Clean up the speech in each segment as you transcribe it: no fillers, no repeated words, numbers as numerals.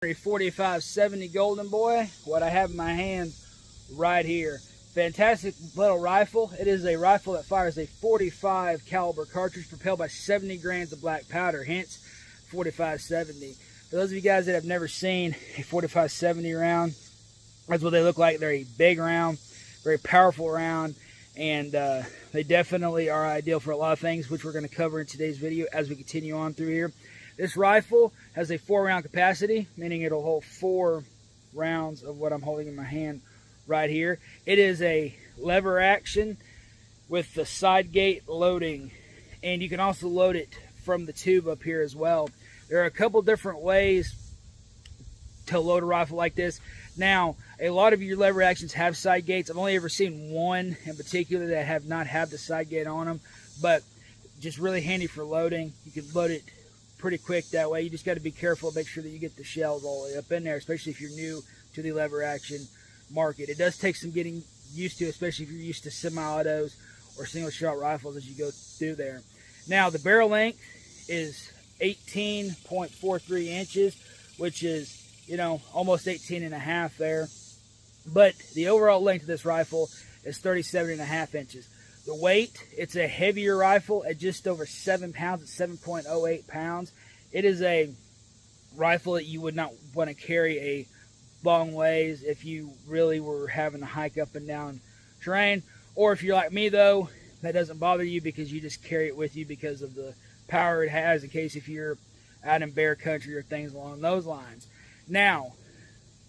4570 Golden Boy, what I have in my hand right here. Fantastic little rifle. It is a rifle that fires a 45 caliber cartridge propelled by 70 grams of black powder, hence 4570. For those of you guys that have never seen a 4570 round, that's what they look like. They're a big round, very powerful round, and they definitely are ideal for a lot of things, which we're going to cover in today's video as we continue on through here. This rifle has a 4-round capacity, meaning it'll hold 4 rounds of what I'm holding in my hand right here. It is a lever action with the side gate loading, and you can also load it from the tube up here as well. There are a couple different ways to load a rifle like this. Now, a lot of your lever actions have side gates. I've only ever seen one in particular that have not had the side gate on them, but just really handy for loading. You can load it pretty quick that way. You just got to be careful, make sure that you get the shells all the way up in there, especially if you're new to the lever action market. It does take some getting used to, especially if you're used to semi-autos or single shot rifles as you go through there. Now, the barrel length is 18.43 inches, which is, you know, almost 18 and a half there. But the overall length of this rifle is 37.5 inches. The weight, it's a heavier rifle at just over 7 pounds. It's 7.08 pounds. It is a rifle that you would not want to carry a long ways if you really were having to hike up and down terrain. Or if you're like me, though, that doesn't bother you because you just carry it with you because of the power it has in case if you're out in bear country or things along those lines. Now,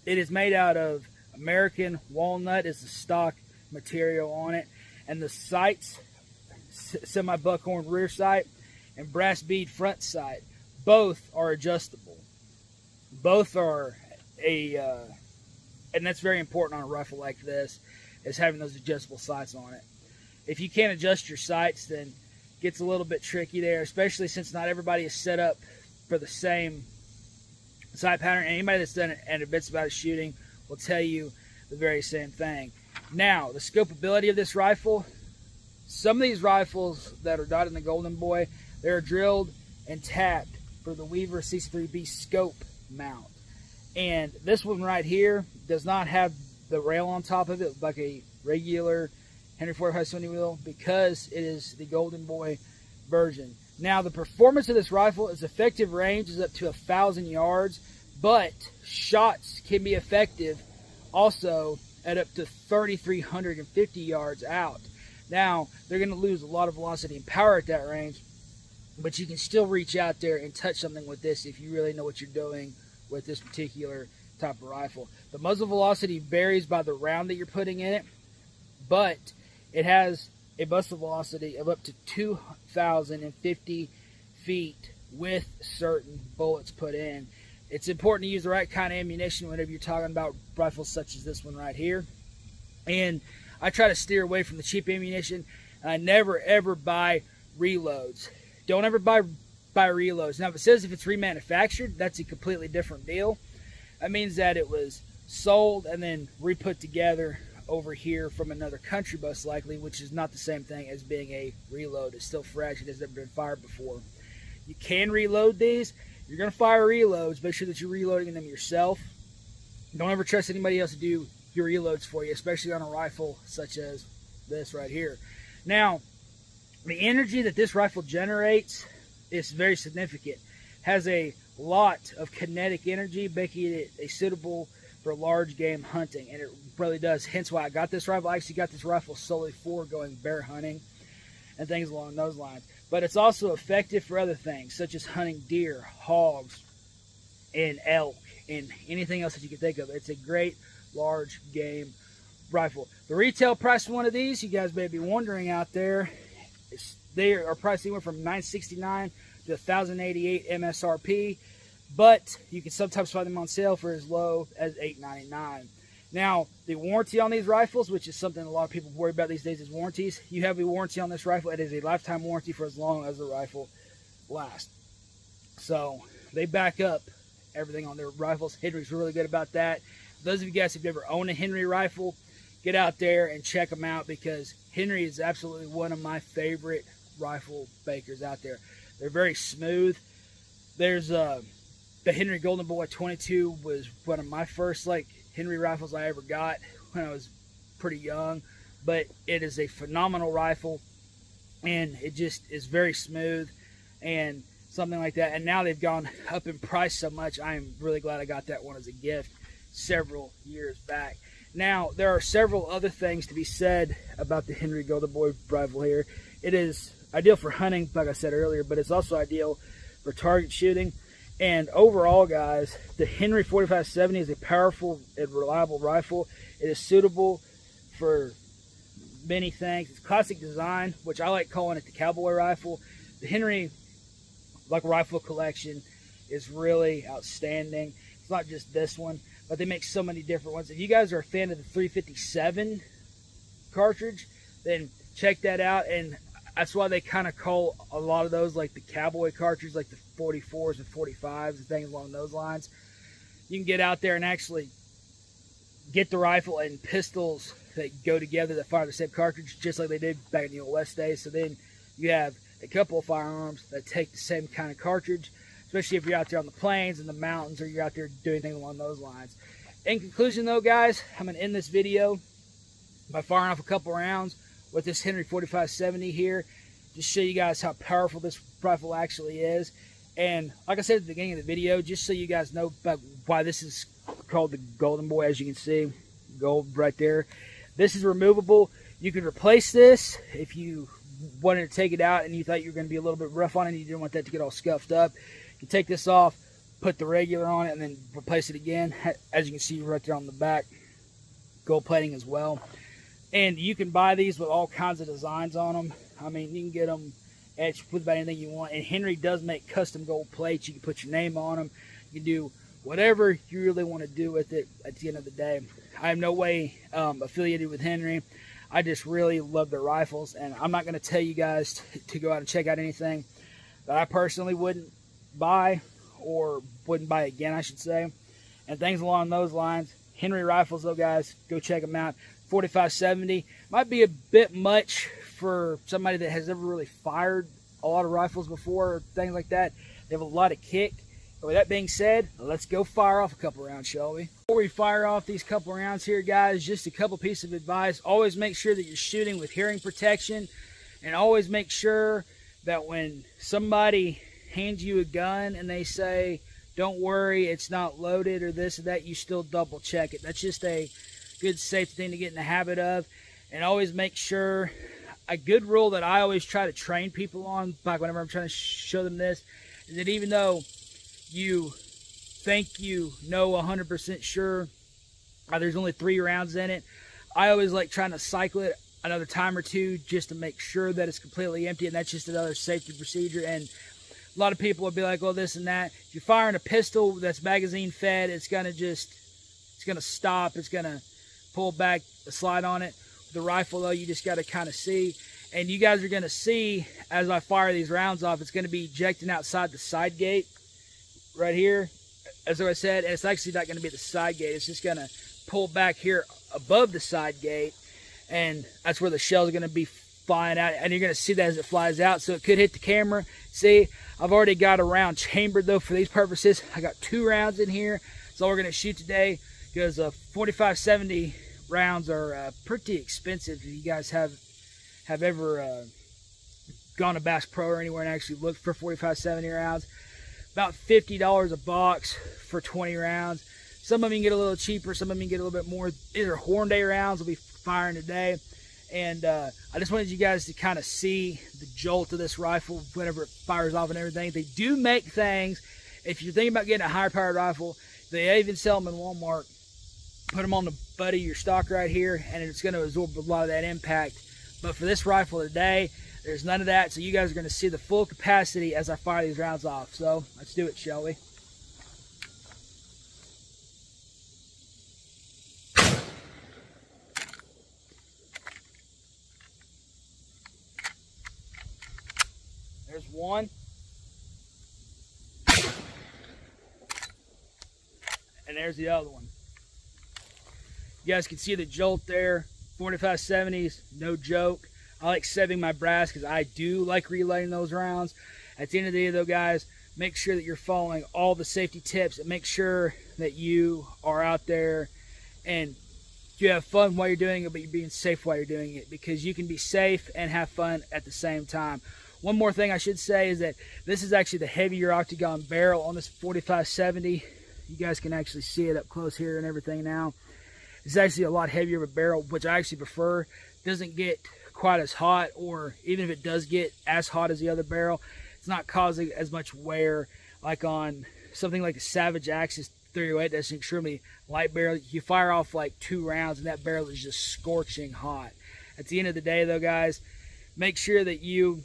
it is made out of American walnut is the stock material on it. And the sights, semi-buckhorn rear sight and brass bead front sight, both are adjustable. Both are and that's very important on a rifle like this, is having those adjustable sights on it. If you can't adjust your sights, then it gets a little bit tricky there, especially since not everybody is set up for the same sight pattern. And anybody that's done it and admits about it shooting will tell you the very same thing. Now, the scopeability of this rifle, some of these rifles that are not in the Golden Boy, they're drilled and tapped for the Weaver CC3B scope mount. And this one right here does not have the rail on top of it like a regular Henry 4570 wheel because it is the Golden Boy version. Now, the performance of this rifle is effective range is up to 1,000 yards, but shots can be effective also at up to 3,350 yards out. Now, they're going to lose a lot of velocity and power at that range, but you can still reach out there and touch something with this if you really know what you're doing with this particular type of rifle. The muzzle velocity varies by the round that you're putting in it, but it has a muzzle velocity of up to 2,050 feet with certain bullets put in. It's important to use the right kind of ammunition whenever you're talking about rifles such as this one right here. And I try to steer away from the cheap ammunition. And I never, ever buy reloads. Don't ever buy reloads. Now, if it says if it's remanufactured, that's a completely different deal. That means that it was sold and then re-put together over here from another country, most likely, which is not the same thing as being a reload. It's still fresh. It has never been fired before. You can reload these. You're going to fire reloads. Make sure that you're reloading them yourself. Don't ever trust anybody else to do your reloads for you, especially on a rifle such as this right here. Now, the energy that this rifle generates is very significant. Has a lot of kinetic energy, making it a suitable for large game hunting, and it really does. Hence why I got this rifle. I actually got this rifle solely for going bear hunting and things along those lines. But it's also effective for other things, such as hunting deer, hogs, and elk, and anything else that you can think of. It's a great large game rifle. The retail price of one of these, you guys may be wondering out there, they are priced anywhere from $969 to $1,088 MSRP, but you can sometimes find them on sale for as low as $899. Now, the warranty on these rifles, which is something a lot of people worry about these days, is warranties. You have a warranty on this rifle. It is a lifetime warranty for as long as the rifle lasts. So, they back up everything on their rifles. Henry's really good about that. For those of you guys who've never owned a Henry rifle, get out there and check them out because Henry is absolutely one of my favorite rifle makers out there. They're very smooth. There's the Henry Golden Boy 22 was one of my first like Henry rifles I ever got when I was pretty young, but it is a phenomenal rifle, and it just is very smooth and something like that. And now they've gone up in price so much, I am really glad I got that one as a gift several years back. Now, there are several other things to be said about the Henry Golden Boy rifle here. It is ideal for hunting, like I said earlier, but it's also ideal for target shooting. And overall, guys, the Henry 4570 is a powerful and reliable rifle. It is suitable for many things. It's classic design, which I like calling it the cowboy rifle. The Henry rifle collection is really outstanding. It's not just this one, but they make so many different ones. If you guys are a fan of the 357 cartridge, then check that out. And that's why they kind of call a lot of those like the cowboy cartridge, like the 44s and 45s and things along those lines. You can get out there and actually get the rifle and pistols that go together that fire the same cartridge, just like they did back in the old West days. So then you have a couple of firearms that take the same kind of cartridge, especially if you're out there on the plains and the mountains, or you're out there doing things along those lines. In conclusion though, guys, I'm going to end this video by firing off a couple rounds with this Henry 4570 here, just show you guys how powerful this rifle actually is. And like I said at the beginning of the video, just so you guys know about why this is called the Golden Boy. As you can see, gold right there. This is removable. You can replace this if you wanted to take it out and you thought you were going to be a little bit rough on it and you didn't want that to get all scuffed up. You take this off, put the regular on it, and then replace it again. As you can see right there on the back, gold plating as well. And you can buy these with all kinds of designs on them. I mean, you can get them etched with about anything you want. And Henry does make custom gold plates. You can put your name on them. You can do whatever you really want to do with it at the end of the day. I am no way affiliated with Henry. I just really love their rifles. And I'm not going to tell you guys to go out and check out anything that I personally wouldn't buy, or wouldn't buy again, I should say. And things along those lines. Henry rifles, though, guys, go check them out. 4570 might be a bit much for somebody that has never really fired a lot of rifles before, or things like that. They have a lot of kick. But with that being said, let's go fire off a couple rounds, shall we? Before we fire off these couple rounds here, guys, just a couple pieces of advice. Always make sure that you're shooting with hearing protection, and always make sure that when somebody hands you a gun and they say, don't worry, it's not loaded or this or that, you still double check it. That's just a good safety thing to get in the habit of. And always make sure, a good rule that I always try to train people on, like whenever I'm trying to show them this, is that even though you think you know 100% sure there's only 3 rounds in it, I always like trying to cycle it another time or two just to make sure that it's completely empty. And that's just another safety procedure. And a lot of people will be like, well, this and that. If you're firing a pistol that's magazine fed, it's going to stop. It's going to pull back, slide on it. The rifle, though, you just got to kind of see. And you guys are going to see, as I fire these rounds off, it's going to be ejecting outside the side gate right here, as I said. And it's actually not going to be the side gate. It's just going to pull back here above the side gate. And that's where the shell is going to be flying out. And you're going to see that as it flies out. So it could hit the camera. See, I've already got a round chambered, though, for these purposes. I got 2 rounds in here. That's all we're going to shoot today, because 4570 rounds are pretty expensive. If you guys have ever gone to Bass Pro or anywhere and actually looked for 4570 rounds, about $50 a box for 20 rounds. Some of them you can get a little cheaper, some of them you can get a little bit more. These are Horn Day rounds we'll be firing today. And I just wanted you guys to kind of see the jolt of this rifle whenever it fires off and everything. They do make things, if you're thinking about getting a higher powered rifle, they even sell them in Walmart. Put them on the butt of your stock right here, and it's going to absorb a lot of that impact. But for this rifle today, there's none of that. So you guys are going to see the full capacity as I fire these rounds off. So let's do it, shall we? There's one. And there's the other one. You guys can see the jolt there. 4570s, no joke. I like saving my brass because I do like reloading those rounds. At the end of the day, though, guys, make sure that you're following all the safety tips, and make sure that you are out there and you have fun while you're doing it, but you're being safe while you're doing it, because you can be safe and have fun at the same time. One more thing I should say is that this is actually the heavier octagon barrel on this 4570. You guys can actually see it up close here and everything now. It's actually a lot heavier of a barrel, which I actually prefer. It doesn't get quite as hot, or even if it does get as hot as the other barrel, it's not causing as much wear like on something like the Savage Axis 308. That's an extremely light barrel. You fire off like 2 rounds and that barrel is just scorching hot. At the end of the day though, guys, make sure that you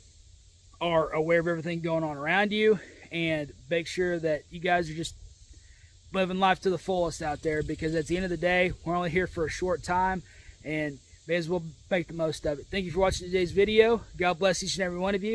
are aware of everything going on around you, and make sure that you guys are just living life to the fullest out there, because at the end of the day, we're only here for a short time and may as well make the most of it. Thank you for watching today's video. God bless each and every one of you.